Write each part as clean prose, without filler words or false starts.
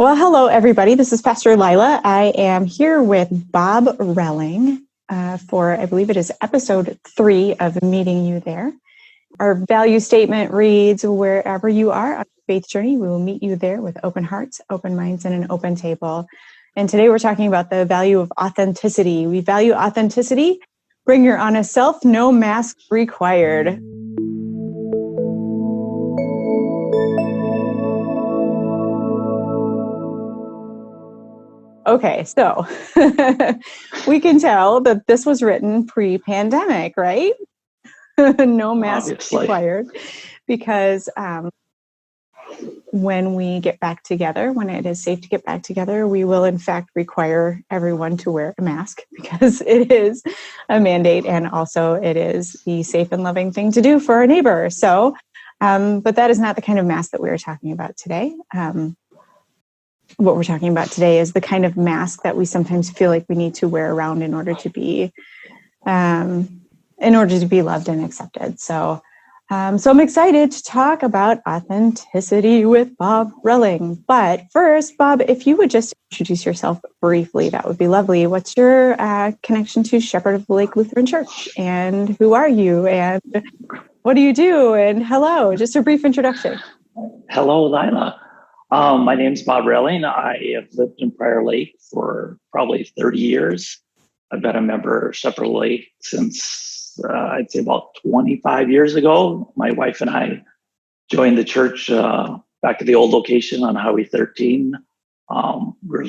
Well, hello, everybody. This is Pastor Laila. I am here with Bob Relling for, I believe it is episode 3 of Meeting You There. Our value statement reads, wherever you are on your faith journey, we will meet you there with open hearts, open minds, and an open table. And today we're talking about the value of authenticity. We value authenticity. Bring your honest self, no mask required. Okay, so we can tell that this was written pre-pandemic, right? No mask required, because when we get back together, when it is safe to get back together, we will in fact require everyone to wear a mask because it is a mandate, and also it is the safe and loving thing to do for our neighbor. So, but that is not the kind of mask that we are talking about today. What we're talking about today is the kind of mask that we sometimes feel like we need to wear around in order to be loved and accepted. So I'm excited to talk about authenticity with Bob Relling. But first, Bob, if you would just introduce yourself briefly, that would be lovely. What's your connection to Shepherd of the Lake Lutheran Church? And who are you? And what do you do? And hello, just a brief introduction. Hello, Laila. My name's Bob Relling. I have lived in Prior Lake for probably 30 years. I've been a member of Shepherd of the Lake since I'd say about 25 years ago. My wife and I joined the church back at the old location on Highway 13. We're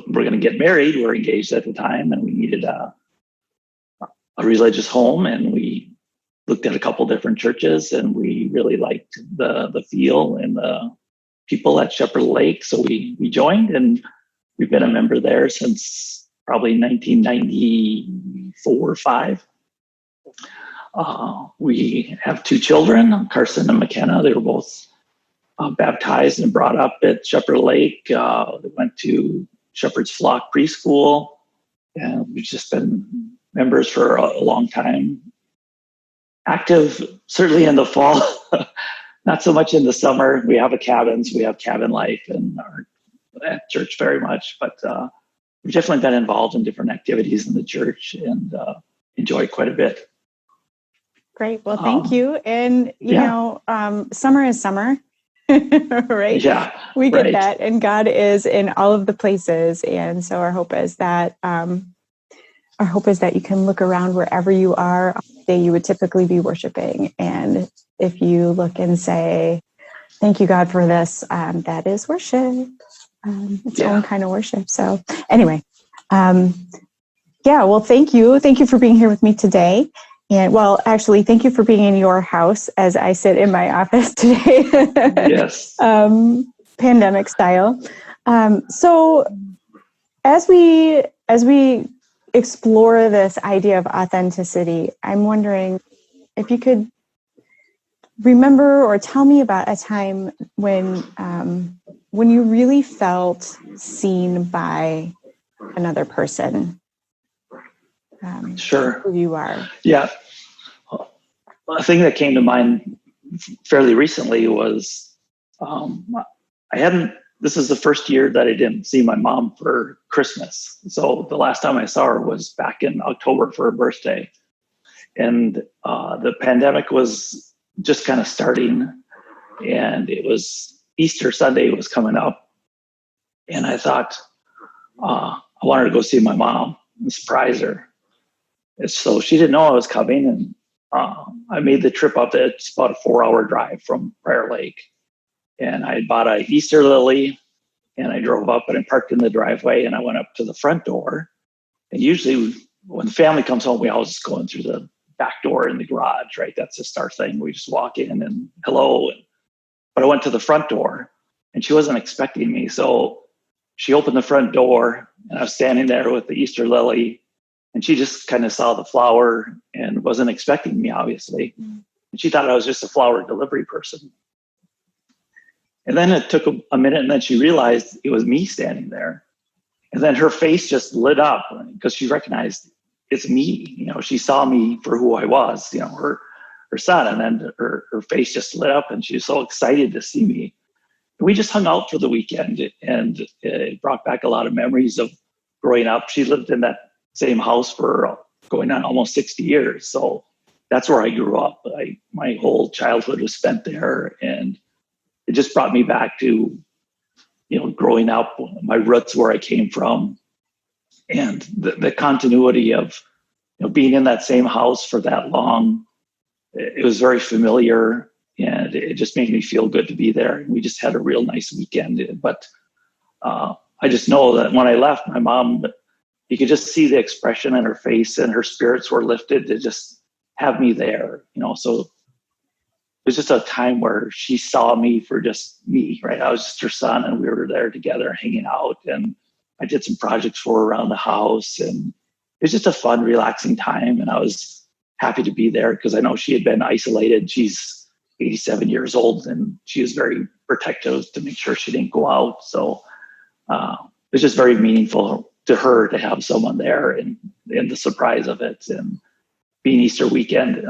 going to get married. We were engaged at the time, and we needed a religious home, and we looked at a couple different churches, and we really liked the feel and the people at Shepherd of the Lake. So we joined, and we've been a member there since probably 1994 or 5. We have 2 children, Carson and McKenna. They were both baptized and brought up at Shepherd of the Lake. They went to Shepherd's Flock Preschool, and we've just been members for a long time. Active, certainly in the fall. Not so much in the summer. We have cabins. We have cabin life and are at church very much, but we've definitely been involved in different activities in the church and enjoy quite a bit. Great. Well, thank you. And, you know, summer is summer, right? Yeah. We get that. And God is in all of the places. And so our hope is that you can look around wherever you are on the day you would typically be worshiping. And if you look and say, thank you, God, for this, that is worship. Its own kind of worship. So anyway, well, thank you. Thank you for being here with me today. And well, actually, thank you for being in your house as I sit in my office today. Yes. Pandemic style. So as we explore this idea of authenticity, I'm wondering if you could remember or tell me about a time when you really felt seen by another person. Sure. Who you are. Yeah. A thing that came to mind fairly recently was this is the first year that I didn't see my mom for Christmas. So the last time I saw her was back in October for her birthday. And the pandemic was just kind of starting, and it was Easter Sunday was coming up, and I thought I wanted to go see my mom and surprise her. And so she didn't know I was coming, and I made the trip up. It's about a 4-hour drive from Prior Lake, and I bought an Easter lily, and I drove up and I parked in the driveway, and I went up to the front door. And usually when the family comes home, we always just go in through the back door in the garage, right? That's just our thing. We just walk in and hello. But I went to the front door, and she wasn't expecting me. So she opened the front door, and I was standing there with the Easter lily, and she just kind of saw the flower and wasn't expecting me, obviously. And she thought I was just a flower delivery person. And then it took a minute, and then she realized it was me standing there. And then her face just lit up because she recognized it's me. You know, she saw me for who I was, you know, her son. And then her face just lit up, and she was so excited to see me. we just hung out for the weekend, and it brought back a lot of memories of growing up. She lived in that same house for going on almost 60 years. So that's where I grew up. My whole childhood was spent there, and it just brought me back to, growing up, my roots, where I came from, and the continuity of, being in that same house for that long. It was very familiar, and it just made me feel good to be there. And we just had a real nice weekend. But I just know that when I left, my mom, you could just see the expression in her face, and her spirits were lifted to just have me there, So it was just a time where she saw me for just me, right? I was just her son, and we were there together hanging out, and I did some projects for her around the house, and it was just a fun, relaxing time. And I was happy to be there because I know she had been isolated. She's 87 years old, and she was very protective to make sure she didn't go out. So it was just very meaningful to her to have someone there, and the surprise of it. And being Easter weekend,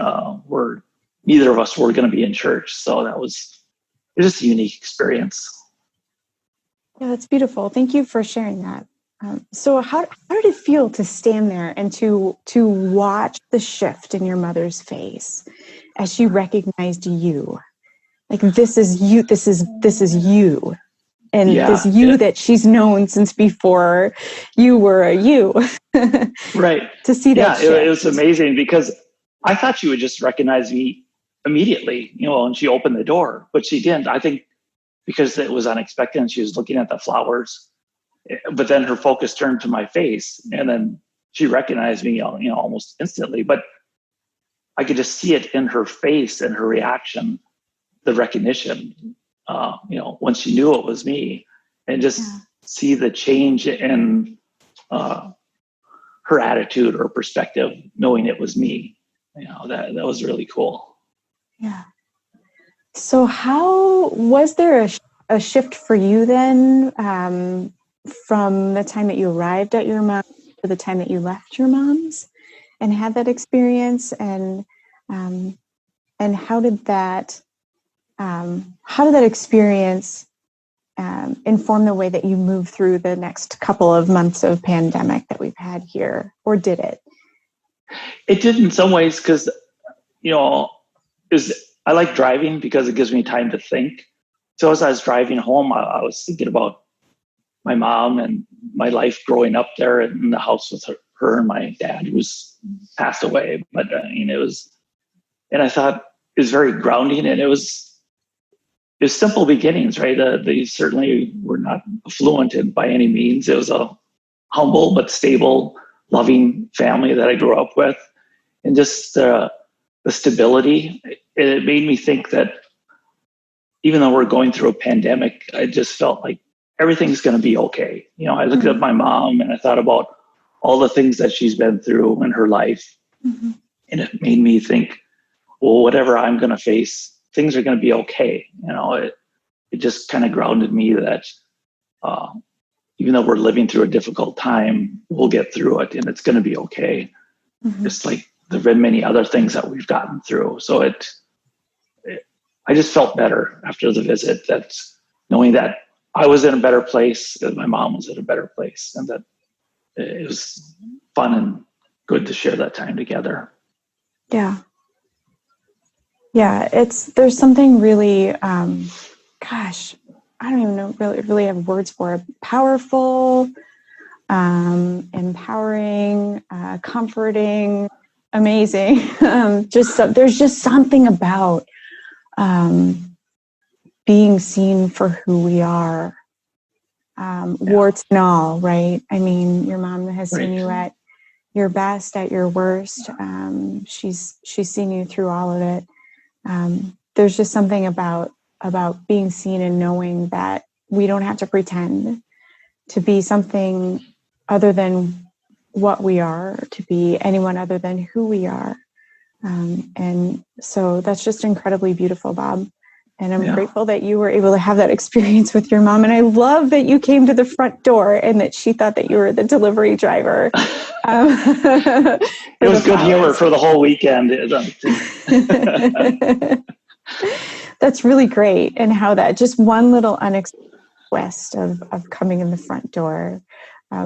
where neither of us were going to be in church. So it was just a unique experience. Yeah, that's beautiful. Thank you for sharing that. So how did it feel to stand there and to watch the shift in your mother's face as she recognized you? Like, this is you, this is you. And this you that she's known since before you were a you. Right. To see that shift. It was amazing, because I thought she would just recognize me immediately, and she opened the door, but she didn't. I think because it was unexpected, and she was looking at the flowers, but then her focus turned to my face, and then she recognized me, almost instantly. But I could just see it in her face and her reaction, the recognition, once she knew it was me, and just see the change in her attitude or perspective, knowing it was me. That was really cool. Yeah. So how was there a shift for you then, from the time that you arrived at your mom to the time that you left your mom's and had that experience? And how did that experience inform the way that you moved through the next couple of months of pandemic that we've had here, or did it? It did in some ways, because, I like driving because it gives me time to think. So as I was driving home, I was thinking about my mom and my life growing up there in the house with her and my dad, who's passed away. But it was, and I thought it was very grounding, and it was simple beginnings, right? They certainly were not affluent by any means. It was a humble but stable, loving family that I grew up with, and just the stability. It made me think that even though we're going through a pandemic, I just felt like everything's going to be okay. I looked at my mom, and I thought about all the things that she's been through in her life. Mm-hmm. And it made me think, well, whatever I'm going to face, things are going to be okay. It just kind of grounded me that even though we're living through a difficult time, we'll get through it, and it's going to be okay. Mm-hmm. Just like there've been many other things that we've gotten through. So I just felt better after the visit, that knowing that I was in a better place, that my mom was in a better place, and that it was fun and good to share that time together. Yeah. Yeah. There's something really, gosh, I don't even know, really have words for it. Powerful, empowering, comforting, amazing. There's just something about being seen for who we are, warts and all, right? I mean, your mom has seen you at your best, at your worst. She's seen you through all of it. There's just something about being seen and knowing that we don't have to pretend to be something other than what we are, to be anyone other than who we are. And so that's just incredibly beautiful, Bob. And I'm grateful that you were able to have that experience with your mom. And I love that you came to the front door and that she thought that you were the delivery driver. It was good humor for the whole weekend. That's really great. And how that just one little unexpected request of coming in the front door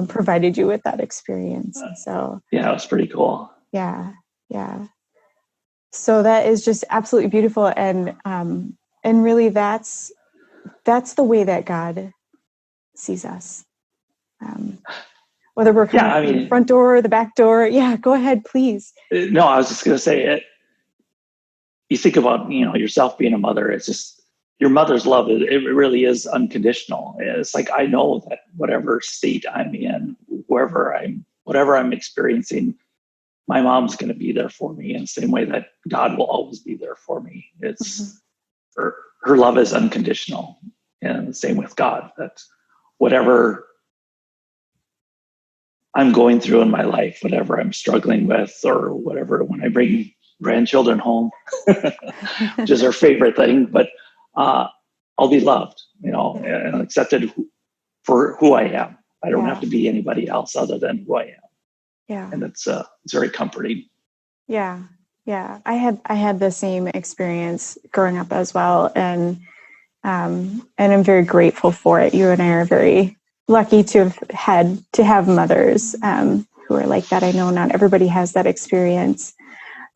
provided you with that experience. So yeah, it was pretty cool. yeah. So that is just absolutely beautiful. And really that's the way that God sees us. Whether we're coming in the front door or the back door. Yeah, go ahead, please. No, I was just going to say it. You think about, yourself being a mother, it's just your mother's love. It really is unconditional. It's like, I know that whatever state I'm in, whatever I'm experiencing, my mom's going to be there for me in the same way that God will always be there for me. It's her love is unconditional, and the same with God, that whatever I'm going through in my life, whatever I'm struggling with, or whatever, when I bring grandchildren home, which is our favorite thing, but I'll be loved, and accepted for who I am. I don't have to be anybody else other than who I am. Yeah. And it's very comforting. Yeah. I had the same experience growing up as well. And I'm very grateful for it. You and I are very lucky to have mothers who are like that. I know not everybody has that experience.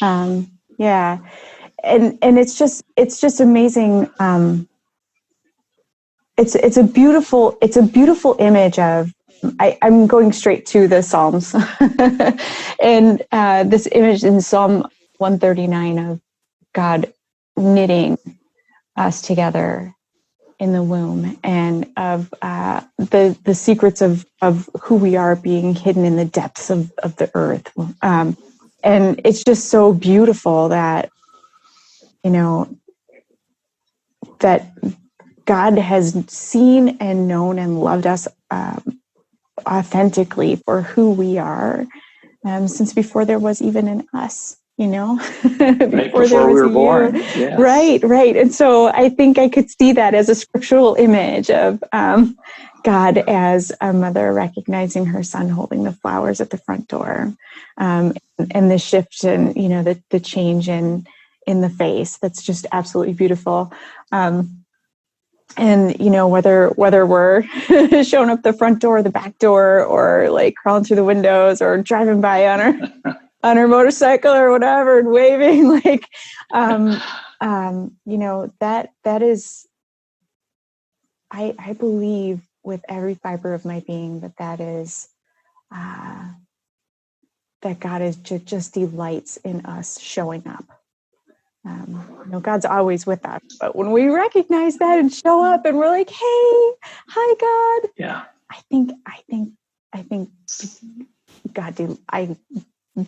Yeah. And it's just amazing. It's a beautiful image of, I'm going straight to the Psalms and this image in Psalm 139 of God knitting us together in the womb, and of the secrets of who we are being hidden in the depths of the earth. And it's just so beautiful that, that God has seen and known and loved us authentically for who we are, since before there was even an us, before we were born. Yes. Right. And so I think I could see that as a scriptural image of God as a mother recognizing her son holding the flowers at the front door, and the shift and, the change in the face. That's just absolutely beautiful. And, whether we're showing up the front door, the back door, or like crawling through the windows, or driving by on our motorcycle or whatever and waving, like, that is, I believe with every fiber of my being that is, that God is just delights in us showing up. God's always with us, but when we recognize that and show up and we're like, "Hey, hi, God." Yeah. I think God. I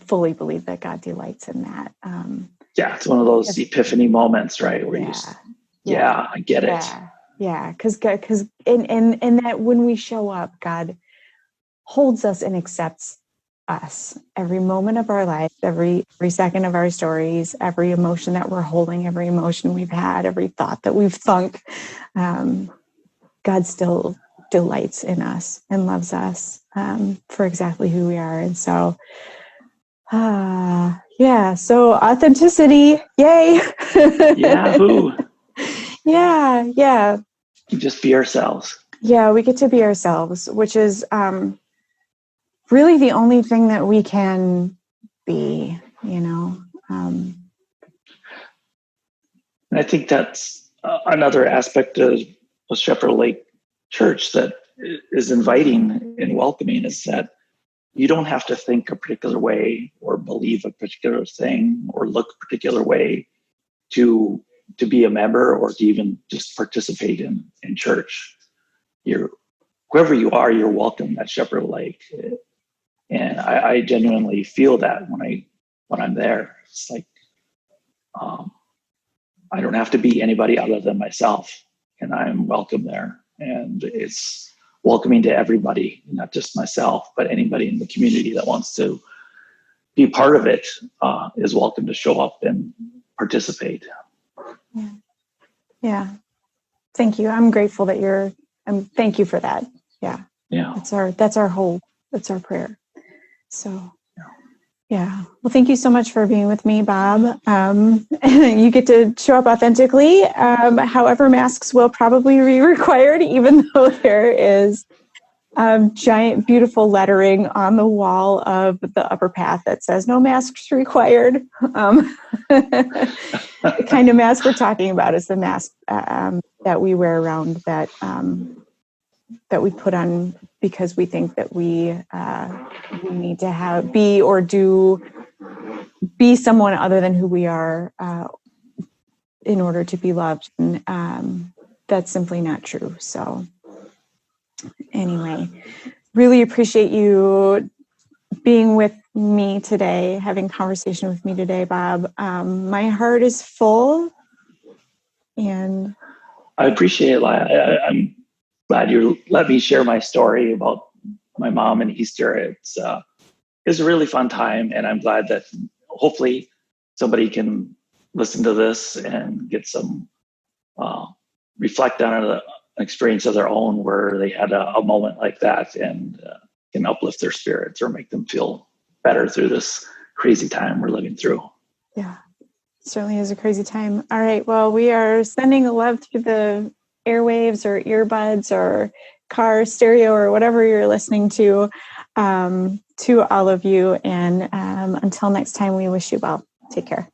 fully believe that God delights in that. It's one of those epiphany moments, right? Where I get it. Yeah, because and that when we show up, God holds us and accepts us every moment of our life, every second of our stories, every emotion that we're holding, every emotion we've had, every thought that we've thunk. God still delights in us and loves us for exactly who we are. And so, so authenticity, yay. Yahoo. Yeah. Just be ourselves. Yeah, we get to be ourselves, which is really the only thing that we can be, And I think that's another aspect of Shepherd Lake Church that is inviting and welcoming, is that you don't have to think a particular way or believe a particular thing or look a particular way to be a member or to even just participate in church. Whoever you are, you're welcome at Shepherd Lake. And I genuinely feel that when I'm there. It's like, I don't have to be anybody other than myself, and I'm welcome there. And it's welcoming to everybody, not just myself, but anybody in the community that wants to be part of it is welcome to show up and participate. Yeah. Thank you. I'm grateful that thank you for that. Yeah. That's our hope. That's our prayer. So, Yeah. Well, thank you so much for being with me, Bob. You get to show up authentically. However, masks will probably be required, even though there is giant, beautiful lettering on the wall of the upper path that says no masks required. The kind of mask we're talking about is the mask that we wear around that we put on because we think that we need to be someone other than who we are in order to be loved. And that's simply not true. So anyway, really appreciate you being with me today, having conversation with me today, Bob. My heart is full, and I appreciate it, Laila. I'm glad you let me share my story about my mom and Easter. It's a really fun time, and I'm glad that hopefully somebody can listen to this and get some reflect on an experience of their own where they had a moment like that and can uplift their spirits or make them feel better through this crazy time we're living through. Yeah, certainly is a crazy time. All right, well, we are sending love through the airwaves or earbuds or car stereo or whatever you're listening to all of you. And until next time, we wish you well. Take care.